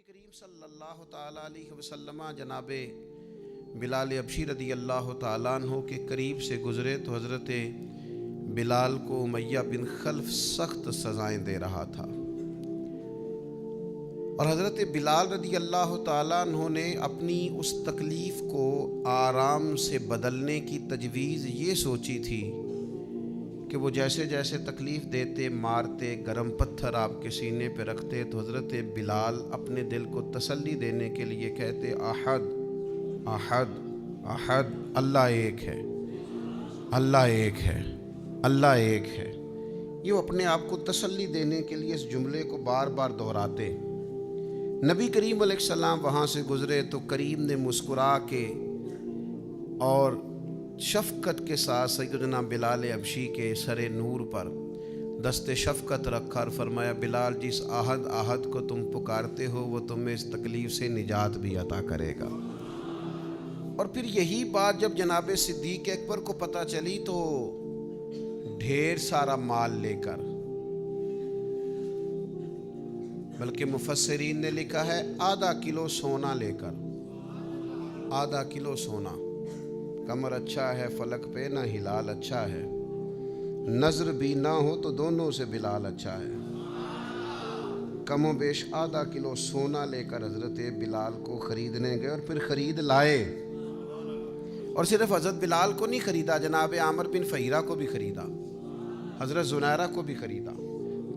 کریم صلی اللہ تعالیٰ علیہ وسلم جناب بلال حبشی رضی اللہ تعالیٰ عنہ کے قریب سے گزرے تو حضرت بلال کو امیہ بن خلف سخت سزائیں دے رہا تھا، اور حضرت بلال رضی اللہ تعالیٰ عنہ نے اپنی اس تکلیف کو آرام سے بدلنے کی تجویز یہ سوچی تھی کہ وہ جیسے جیسے تکلیف دیتے، مارتے، گرم پتھر آپ کے سینے پہ رکھتے تو حضرت بلال اپنے دل کو تسلی دینے کے لیے کہتے احد احد احد، اللہ ایک ہے، اللہ ایک ہے، اللہ ایک ہے۔ یہ وہ اپنے آپ کو تسلی دینے کے لیے اس جملے کو بار بار دہراتے۔ نبی کریم علیہ السلام وہاں سے گزرے تو کریم نے مسکرا کے اور شفقت کے ساتھ سیدنا بلال حبشی کے سر نور پر دست شفقت رکھا اور فرمایا بلال جس احد احد کو تم پکارتے ہو وہ تمہیں اس تکلیف سے نجات بھی عطا کرے گا۔ اور پھر یہی بات جب جناب صدیق اکبر کو پتہ چلی تو ڈھیر سارا مال لے کر، بلکہ مفسرین نے لکھا ہے آدھا کلو سونا لے کر، آدھا کلو سونا، کمر اچھا ہے فلک پہ نہ ہلال اچھا ہے، نظر بھی نہ ہو تو دونوں سے بلال اچھا ہے، کم و بیش آدھا کلو سونا لے کر حضرت بلال کو خریدنے گئے اور پھر خرید لائے۔ اور صرف حضرت بلال کو نہیں خریدا، جناب عامر بن فہیرہ کو بھی خریدا، حضرت زنیرہ کو بھی خریدا۔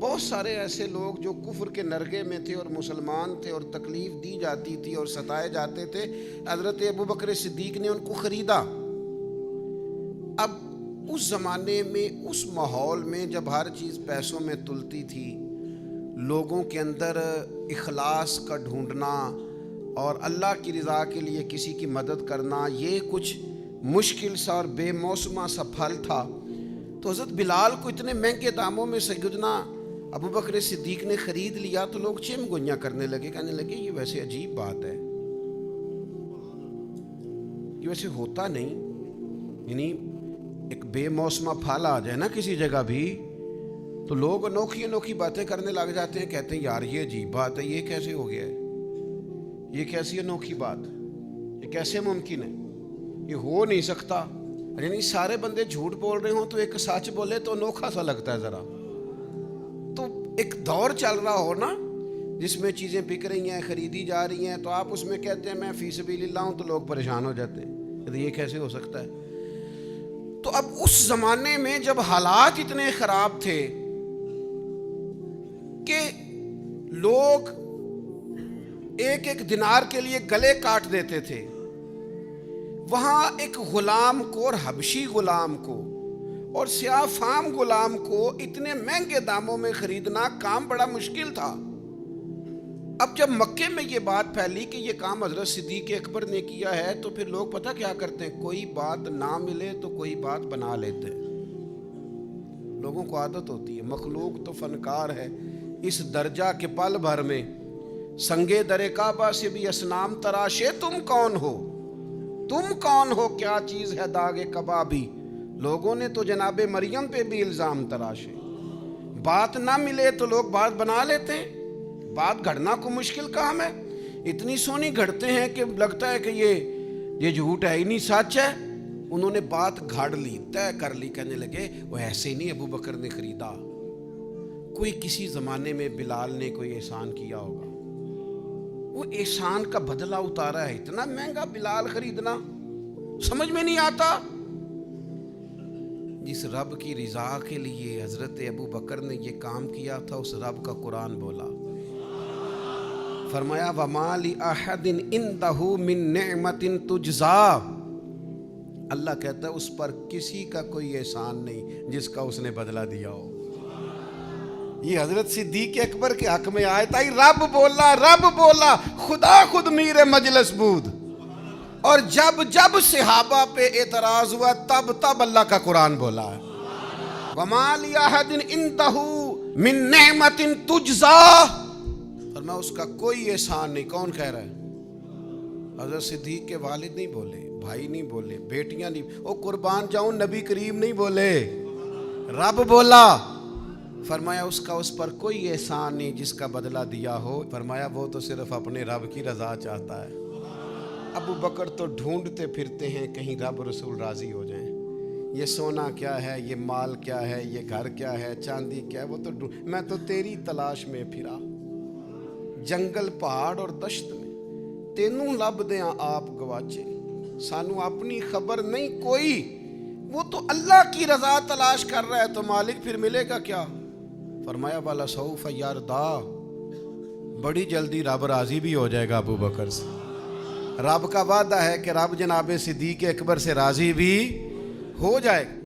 بہت سارے ایسے لوگ جو کفر کے نرگے میں تھے اور مسلمان تھے اور تکلیف دی جاتی تھی اور ستائے جاتے تھے، حضرت ابوبکر صدیق نے ان کو خریدا۔ اب اس زمانے میں، اس ماحول میں جب ہر چیز پیسوں میں تلتی تھی، لوگوں کے اندر اخلاص کا ڈھونڈنا اور اللہ کی رضا کے لیے کسی کی مدد کرنا یہ کچھ مشکل سا اور بے موسمہ سا پھل تھا، تو حضرت بلال کو اتنے مہنگے داموں میں سیدنا ابوبکر صدیق نے خرید لیا تو لوگ چم گوئیاں کرنے لگے، کہنے لگے یہ ویسے عجیب بات ہے، یہ ویسے ہوتا نہیں، یعنی ایک بے موسمہ پھل آ جائے نا کسی جگہ بھی تو لوگ انوکھی انوکھی باتیں کرنے لگ جاتے ہیں، کہتے ہیں یار یہ عجیب بات ہے، یہ کیسے ہو گیا ہے، یہ کیسی انوکھی بات، یہ کیسے ممکن ہے، یہ ہو نہیں سکتا۔ یعنی سارے بندے جھوٹ بول رہے ہوں تو ایک سچ بولے تو انوکھا سا لگتا ہے ذرا۔ تو ایک دور چل رہا ہو نا جس میں چیزیں بک رہی ہیں، خریدی جا رہی ہیں، تو آپ اس میں کہتے ہیں میں فی سبیل اللہ ہوں تو لوگ پریشان ہو جاتے ہیں کہ یہ کیسے ہو سکتا ہے۔ تو اب اس زمانے میں جب حالات اتنے خراب تھے کہ لوگ ایک ایک دینار کے لیے گلے کاٹ دیتے تھے، وہاں ایک غلام کو اور حبشی غلام کو اور سیاہ فام غلام کو اتنے مہنگے داموں میں خریدنا کام بڑا مشکل تھا۔ اب جب مکے میں یہ بات پھیلی کہ یہ کام حضرت صدیق اکبر نے کیا ہے تو پھر لوگ پتہ کیا کرتے ہیں، کوئی بات نہ ملے تو کوئی بات بنا لیتے ہیں۔ لوگوں کو عادت ہوتی ہے، مخلوق تو فنکار ہے اس درجہ کے پل بھر میں سنگے در کعبہ سے بھی اصنام تراشے، تم کون ہو، تم کون ہو، کیا چیز ہے داغ کبابی، لوگوں نے تو جناب مریم پہ بھی الزام تراشے۔ بات نہ ملے تو لوگ بات بنا لیتے ہیں، بات گھڑنا کو مشکل کام ہے، اتنی سونی گھڑتے ہیں کہ لگتا ہے کہ یہ جھوٹ ہے ہی نہیں، سچ ہے۔ انہوں نے بات گھڑ لی، طے کر لی، کہنے لگے وہ ایسے ہی نہیں ابوبکر نے خریدا، کوئی کسی زمانے میں بلال نے کوئی احسان کیا ہوگا، وہ احسان کا بدلہ اتارا ہے، اتنا مہنگا بلال خریدنا سمجھ میں نہیں آتا۔ جس رب کی رضا کے لیے حضرت ابوبکر نے یہ کام کیا تھا اس رب کا قرآن بولا، فرمایا وَمَا لِأَحَدٍ عِندَهُ مِن نِعْمَةٍ تُجْزَىٰ، اللہ کہتا ہے اس پر کسی کا کوئی احسان نہیں جس کا اس نے بدلہ دیا ہو۔ یہ حضرت صدیق اکبر کے حق میں آئے تھا، رب بولا، رب بولا، خدا خود میر مجلس بود، اور جب جب صحابہ پہ اعتراض ہوا تب تب اللہ کا قرآن بولا ہے وَمَا لِأَحَدٍ عِندَهُ مِن نِعْمَةٍ تُجْزَىٰ، فرمایا اس کا کوئی احسان نہیں۔ کون کہہ رہا ہے؟ حضرت صدیق کے والد نہیں بولے، بھائی نہیں بولے، بیٹیاں نہیں، او قربان جاؤں نبی کریم نہیں بولے، رب بولا۔ فرمایا اس کا اس پر کوئی احسان نہیں جس کا بدلہ دیا ہو. فرمایا وہ تو صرف اپنے رب کی رضا چاہتا ہے. ابو بکر تو ڈھونڈتے پھرتے ہیں کہیں رب رسول راضی ہو جائیں. یہ سونا کیا ہے, یہ مال کیا ہے, یہ گھر کیا ہے, چاندی کیا ہے, وہ تو میں تو تیری تلاش میں پھرا جنگل پہاڑ اور دشت میں, تینوں لب دیاں آپ گواچے, سانو اپنی خبر نہیں کوئی. وہ تو اللہ کی رضا تلاش کر رہا ہے, تو مالک پھر ملے گا کیا؟ فرمایا وَلَسَوْفَ يَرْضَىٰ, بڑی جلدی رب راضی بھی ہو جائے گا ابو بکر سے. رب کا وعدہ ہے کہ رب جناب صدیق اکبر سے راضی بھی ہو جائے گا.